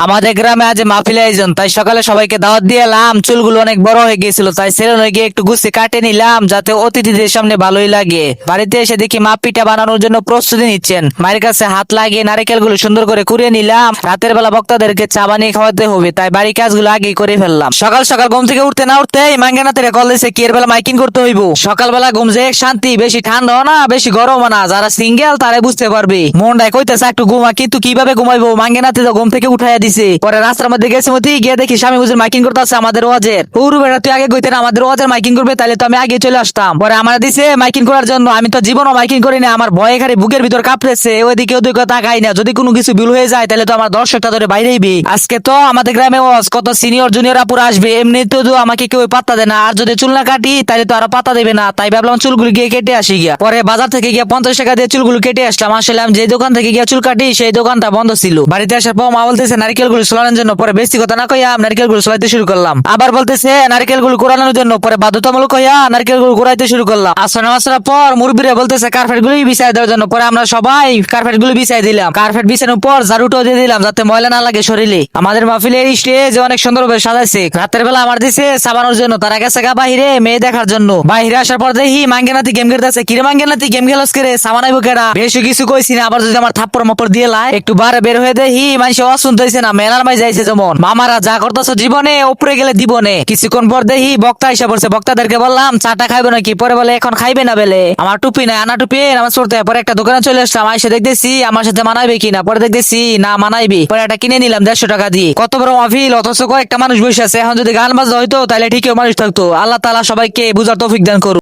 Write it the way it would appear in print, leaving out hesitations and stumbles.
আমাদের গ্রামে আজ মাহফিল আয়োজন, তাই সকালে সবাইকে দাওয়াত দিয়ে এলাম। চুলগুলো অনেক বড় হয়ে গিয়েছিল, তাই সেলুনে গিয়ে একটু গুছিয়ে কাটে নিলাম, যাতে অতিথিদের সামনে ভালোই লাগে। বাড়িতে এসে দেখি মা পিঠা বানানোর জন্য প্রস্তুতি নিচ্ছেন। মায়ের কাছে হাত লাগিয়ে নারকেল গুলো সুন্দর করে কুড়িয়ে নিলাম। রাতের বেলা বক্তাদেরকে চা বানিয়ে খাওয়াতে হবে, তাই বাড়ির কাজগুলো আগেই করে ফেললাম। সকাল সকাল ঘুম থেকে উঠতে না উঠতেই মাঙ্গানাতে কল দিয়েছে কি এর বেলা মাইকিং করতে হইব। সকালবেলা ঘুম যে শান্তি, বেশি ঠান্ডাও না বেশি গরমও না। যারা সিঙ্গেল তারাই বুঝতে পারবে। মনটাই কইতেছে একটু ঘুমা, কিন্তু কিভাবে ঘুমাইবো? মাঙ্গানাতে তো ঘুম থেকে উঠাইয়া দিছে। পরে রাস্তার মধ্যে গেছে মতি গিয়ে দেখি স্বামী হুজুর মাইকিং করতে আছে আমাদের ওয়াজের। ওর বেটা তুই আগে কইতে না আমাদের ওয়াজের মাইকিং করবে, তাহলে তো আমি আগে চলে আসতাম। পরে আমার দিছে মাইকিং করার জন্য। আমি তো জীবনও মাইকিং করি না, আমার ভয়ে খালি বুকের ভিতর কাঁপতেছে। ওইদিকে ওদিকে তাকাই না, যদি কোনো কিছু ভুল হয়ে যায় তাহলে তো আমার দর্শকটা ধরে বাইরেইবি। আজকে তো আমাদের গ্রামে ওয়াজ, কত সিনিয়র জুনিয়র আপুরা আসবে। এমনিতেও তো আমাকে কেউ পাত্তা দেয় না, আর যদি চুল না কাটি তাহলে তো আরো পাত্তা দেবে না। তাই ভাবলাম চুলগুলো গিয়ে কেটে আসি গিয়া। পরে বাজার থেকে গিয়ে 50 টাকা দিয়ে চুলগুলো কেটে আসলাম। আসলে আমি যে দোকান থেকে গিয়ে চুল কাটি সেই দোকানটা বন্ধ ছিল। বাড়িতে আসার পর মা বলতেছে নারকেল গুলো সোলানোর জন্য। পরে বেশি কথা না কইয়া নারকেল গুলো সোলাইতে শুরু করলাম। আবার বলতেছে নারকেল গুলো কোরানোর জন্য। পরে বাধ্যতামূলক হইয়া নারকেল গুলো কোরাইতে শুরু করলাম। আসর পর মুরব্বীরা বলতেছে কার্পেট গুলো বিছাই দেওয়ার জন্য। পরে আমরা সবাই কার্পেট গুলো বিছাই দিলাম। কার্পেট বিছানোর পর ঝাড়ুটাও দিয়ে দিলাম, যাতে ময়লা না লাগে শরীরে। আমাদের মাহফিলের স্টেজ অনেক সুন্দরভাবে সাজাইছে। রাতের বেলা আমার দিছে সাবানোর জন্য, তারা গেছে গা বাহিরে মেয়ে দেখার জন্য। বাহিরে আসার পর দেখি মাঙ্গেনাতি গেম খেলতেছে। কিরে মাঙ্গেনাতি গেম খেলস করে সাবানাইবো কেডা? বেশি কিছু কইছি না, আবার যদি আমার থাপ্পড় মাপড় দিয়ে লাই একটু বারে বের হয়ে দেখি মানুষ আওয়াজ শুনতেছে না, মেলার মাই যাইছে যেমন। মামারা যা করতেছো জীবনে উপরে গেলে দিবনে। কিছুক্ষণ পর দেখি বক্তা এসে পড়ছে। বক্তাদেরকে বললাম চাটা খাইবে নাকি? পরে বলে এখন খাইবে না বেলে। আমার টুপি নাই, আনা টুপি নামাজ পড়তে। পরে একটা দোকানে চলে আসলাম, এসে দেখতেছি আমার সাথে মানাইবে কিনা। পরে দেখতেছি না মানাইবে। পরে একটা কিনে নিলাম 150 টাকা দিয়ে। কত বড় মাহফিল, অথচ কয়েকটা মানুষ বসে আছে। এখন যদি গান বাজা হইতো তাহলে ঠিকই মানুষ থাকতো। আল্লাহ তাআলা সবাইকে বুঝার তৌফিক দান করুন।